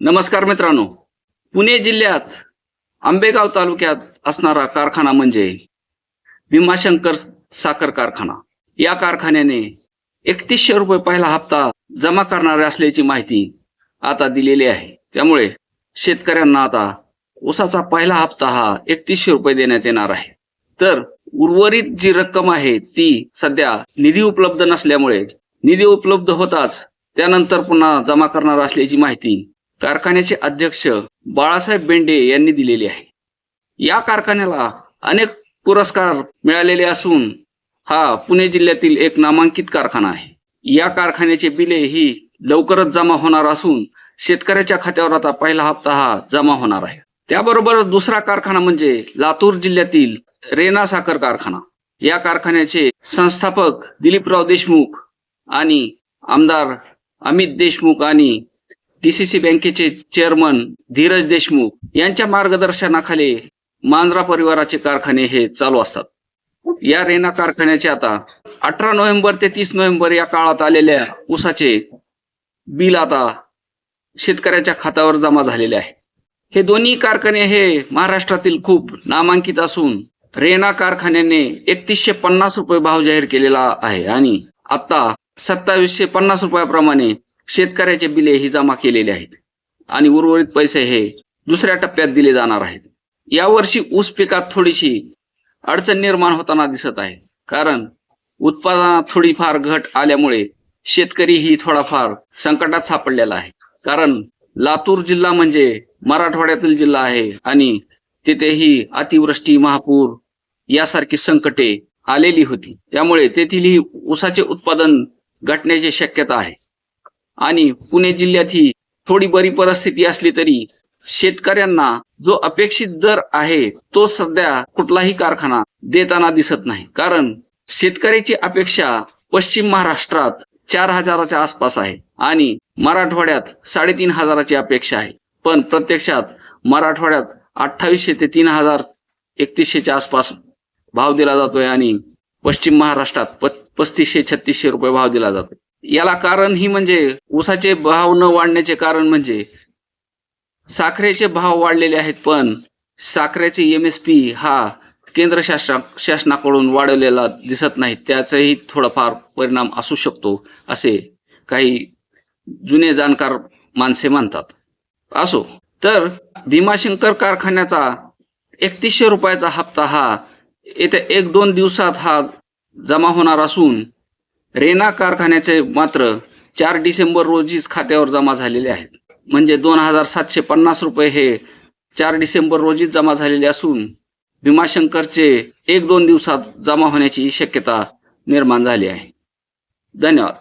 नमस्कार मित्रांनो, पुणे जिल्ह्यात आंबेगाव तालुक्यात असणारा कारखाना म्हणजे भीमाशंकर साखर कारखाना. या कारखान्याने 3100 रुपये पहिला हप्ता जमा करणार असल्याची माहिती आता दिलेली आहे. त्यामुळे शेतकऱ्यांना आता ऊसाचा पहिला हप्ता हा 3100 रुपये देण्यात येणार आहे. तर उर्वरित जी रक्कम आहे ती सध्या निधी उपलब्ध नसल्यामुळे निधी उपलब्ध होताच त्यानंतर पुन्हा जमा करणार असल्याची माहिती कारखान्याचे अध्यक्ष बाळासाहेब बेंडे यांनी दिलेली आहे. या कारखान्याला अनेक पुरस्कार मिळालेले असून हा पुणे जिल्ह्यातील एक नामांकित कारखाना आहे. या कारखान्याचे बिले ही लवकरच जमा होणार असून शेतकऱ्याच्या खात्यावर आता पहिला हप्ता हा जमा होणार आहे. त्याबरोबरच दुसरा कारखाना म्हणजे लातूर जिल्ह्यातील रेना साखर कारखाना. या कारखान्याचे संस्थापक दिलीपराव देशमुख आणि आमदार अमित देशमुख आणि DCC बँकेचे चेअरमन धीरज देशमुख यांच्या मार्गदर्शनाखाली मांजरा परिवाराचे कारखाने हे चालू असतात. या रेना कारखान्याचे आता 18 नोव्हेंबर ते 30 नोव्हेंबर या काळात आलेल्या ऊसाचे बिल आता शेतकऱ्याच्या खात्यावर जमा झालेले आहे. हे दोन्ही कारखाने हे महाराष्ट्रातील खूप नामांकित असून रेना कारखान्याने 3150 रुपये भाव जाहीर केलेला आहे आणि आता 2750 रुपयाप्रमाणे शेतकऱ्याचे बिले ही जमा केलेले आहेत आणि उर्वरित पैसे हे दुसऱ्या टप्प्यात दिले जाणार आहेत. यावर्षी ऊस पिकात थोडीशी अडचण निर्माण होताना दिसत आहे, कारण उत्पादनात थोडीफार घट आल्यामुळे शेतकरी ही थोडाफार संकटात सापडलेला आहे. कारण लातूर जिल्हा म्हणजे मराठवाड्यातील जिल्हा आहे आणि तिथेही अतिवृष्टी, महापूर यासारखी संकटे आलेली होती. त्यामुळे तेथील ऊसाचे उत्पादन घटण्याची शक्यता आहे आणि पुणे जिल्ह्यात ही थोडी बरी परिस्थिती असली तरी शेतकऱ्यांना जो अपेक्षित दर आहे तो सध्या कुठलाही कारखाना देताना दिसत नाही. कारण शेतकऱ्याची अपेक्षा पश्चिम महाराष्ट्रात 4000च्या आसपास आहे आणि मराठवाड्यात 3500ची अपेक्षा आहे. पण प्रत्यक्षात मराठवाड्यात 2800 ते 3100च्या आसपास भाव दिला जातोय आणि पश्चिम महाराष्ट्रात 3500-3600 रुपये भाव दिला जातोय. याला कारण ही म्हणजे ऊसाचे भाव न वाढण्याचे कारण म्हणजे साखरेचे भाव वाढलेले आहेत, पण साखरेचे MSP हा केंद्र शासनाकडून वाढवलेला दिसत नाही. त्याचाही थोडाफार परिणाम असू शकतो असे काही जुने जाणकार माणसे म्हणतात. असो, तर भीमाशंकर कारखान्याचा 3100 रुपयाचा हप्ता हा येत्या 1-2 दिवसात हा जमा होणार असून रेना कारखान्याचे मात्र 4 डिसेंबर रोजीच खात्यावर जमा झालेले आहेत. म्हणजे 2750 रुपये हे 4 डिसेंबर रोजीच जमा झालेले असून भीमाशंकरचे 1-2 दिवसात जमा होण्याची शक्यता निर्माण झाली आहे. धन्यवाद.